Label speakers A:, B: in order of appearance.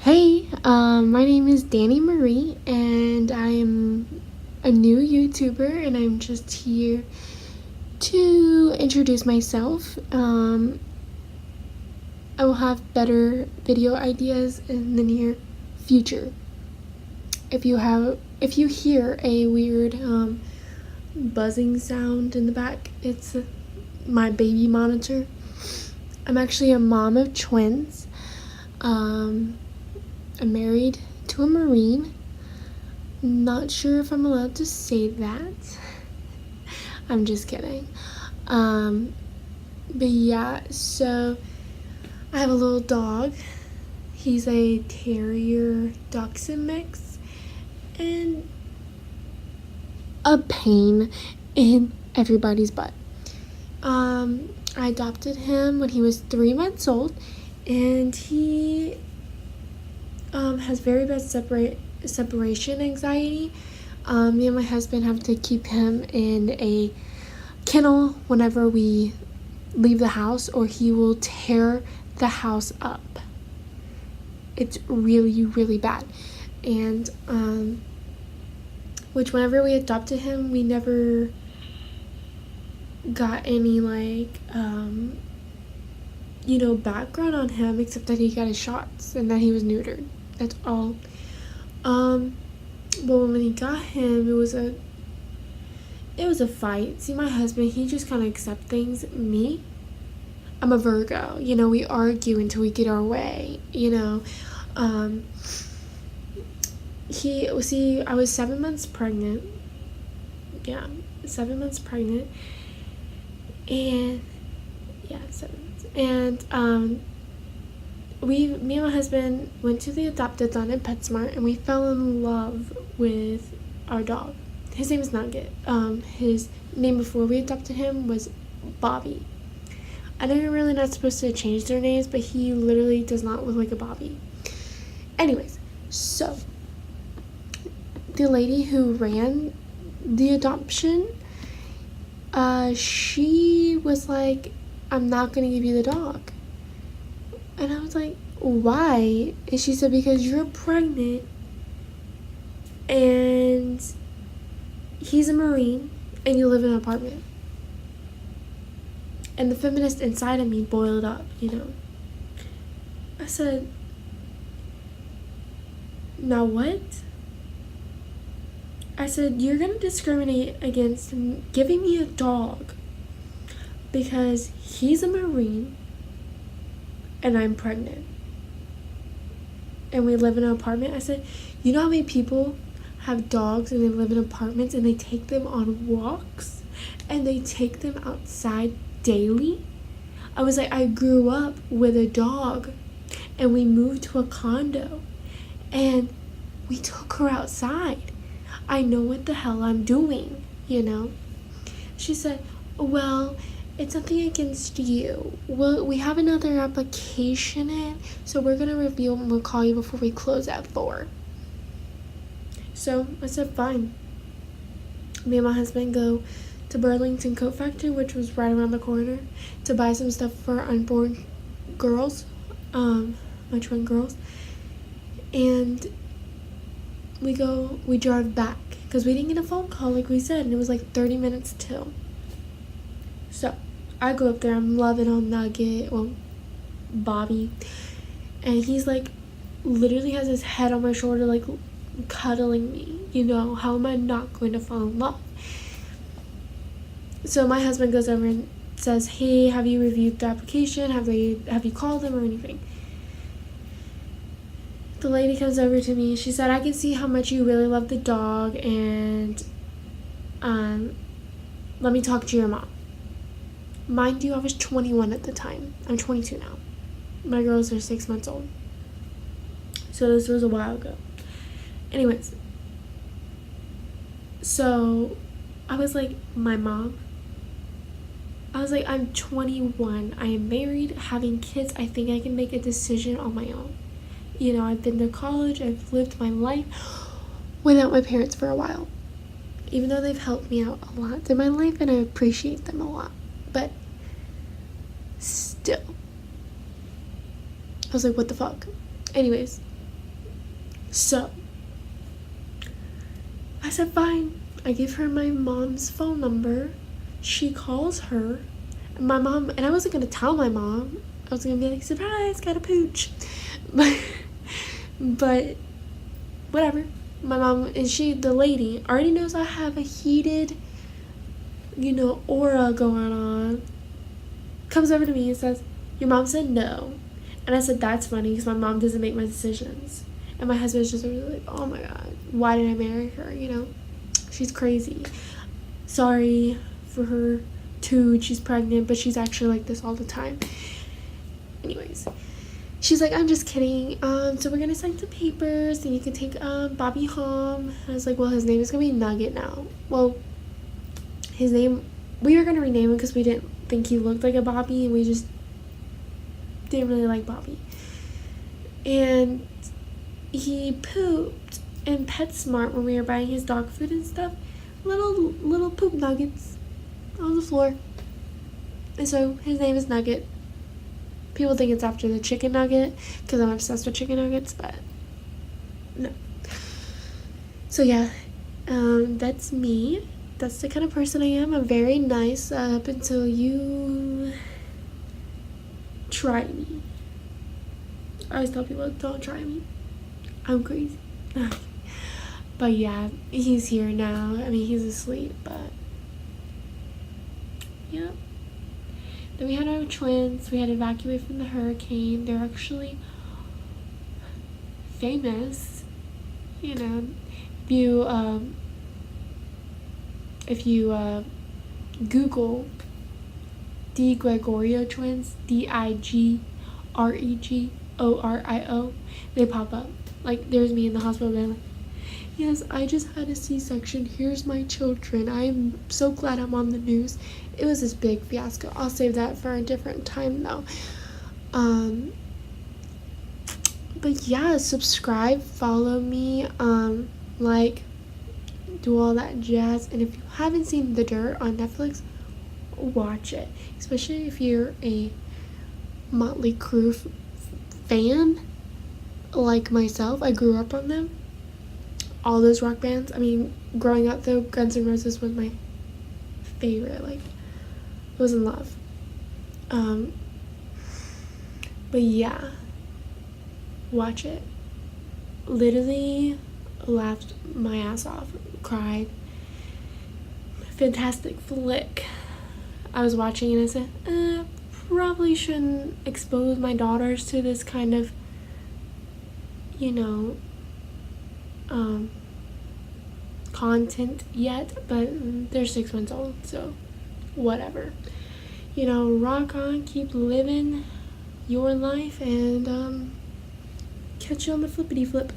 A: Hey, my name is Dani Marie, and I'm a new YouTuber, and I'm just here to introduce myself. I will have better video ideas in the near future. If you hear a weird buzzing sound in the back, it's my baby monitor. I'm actually a mom of twins. I'm married to a Marine. Not sure if I'm allowed to say that. I'm just kidding. But yeah, so I have a little dog. He's a terrier dachshund mix and a pain in everybody's butt. I adopted him when he was 3 months old, and he has very bad separation anxiety. Me and my husband have to keep him in a kennel whenever we leave the house, or he will tear the house up. It's really, really bad. And which whenever we adopted him, we never got any background on him, except that he got his shots and that he was neutered. That's all. But when we got him, it was a fight. See, my husband, he just kind of accepts things. Me, I'm a Virgo. We argue until we get our way. I was 7 months pregnant. Yeah, 7 months pregnant. And yeah, 7 months. And me and my husband went to the Adopt-A-Thon in PetSmart, and we fell in love with our dog. His name is Nugget. His name before we adopted him was Bobby. I know you're really not supposed to change their names, but he literally does not look like a Bobby. Anyways, so the lady who ran the adoption, she was like, I'm not gonna give you the dog. And I was like, why? And she said, because you're pregnant and he's a Marine and you live in an apartment. And the feminist inside of me boiled up, I said, now what? I said, you're going to discriminate against giving me a dog because he's a Marine and I'm pregnant and we live in an apartment. I said, you know how many people have dogs and they live in apartments and they take them on walks and they take them outside daily? I was like, I grew up with a dog and we moved to a condo and we took her outside. I know what the hell I'm doing, She said, well, it's nothing against you. Well, we have another application in, so we're going to review and we'll call you before we close at 4. So I said, fine. Me and my husband go to Burlington Coat Factory, which was right around the corner, to buy some stuff for unborn girls, my twin girls. And we drive back because we didn't get a phone call like we said, and it was like 30 minutes till. So I go up there, I'm loving on Nugget, Bobby, and he's like literally has his head on my shoulder, like cuddling me. How am I not going to fall in love? So my husband goes over and says, hey, have you reviewed the application? Have you called them or anything? The lady comes over to me. She said, I can see how much you really love the dog, and let me talk to your mom. Mind you, I was 21 at the time. I'm 22 now. My girls are 6 months old. So this was a while ago. Anyways, so I was like, my mom? I was like, I'm 21. I am married, having kids. I think I can make a decision on my own. I've been to college. I've lived my life without my parents for a while. Even though they've helped me out a lot in my life, and I appreciate them a lot. But still, I was like, what the fuck? Anyways, So I said, fine. I give her my mom's phone number. She calls her. My mom, and I wasn't going to tell my mom. I was going to be like, surprise, got a pooch. But whatever. My mom, and the lady, already knows I have a heated, aura going on. Comes over to me and says, your mom said no. And I said, that's funny because my mom doesn't make my decisions. And my husband's just really like, oh my God, why did I marry her? She's crazy. Sorry for her too. She's pregnant, but she's actually like this all the time. Anyways, she's like, I'm just kidding. So we're gonna sign some papers, and you can take Bobby home. And I was like, well, his name is gonna be Nugget now. Well, his name, we were gonna rename him because we didn't think he looked like a Bobby, and we just didn't really like Bobby. And he pooped in PetSmart when we were buying his dog food and stuff. Little poop nuggets on the floor. And so his name is Nugget. People think it's after the chicken nugget because I'm obsessed with chicken nuggets, but no. So yeah, that's me. That's the kind of person I am. I'm very nice up until you try me. I always tell people, don't try me. I'm crazy. But yeah, he's here now. I mean, he's asleep, but yeah. Then we had our twins. We had to evacuate from the hurricane. They're actually famous. If you Google D Gregorio twins, DIGREGORIO, they pop up. Like, there's me in the hospital going like, yes, I just had a C-section. Here's my children. I'm so glad I'm on the news. It was this big fiasco. I'll save that for a different time, though. But yeah, subscribe, follow me, like, do all that jazz. And if you haven't seen The Dirt on Netflix, watch it. Especially if you're a Motley Crue fan, like myself. I grew up on them. All those rock bands. I mean, growing up though, Guns N' Roses was my favorite. Like, I was in love. But yeah, watch it. Literally laughed my ass off, cried. Fantastic flick. I was watching and I said, probably shouldn't expose my daughters to this kind of, content yet, but they're 6 months old, so whatever. Rock on, keep living your life, and catch you on the flippity flip.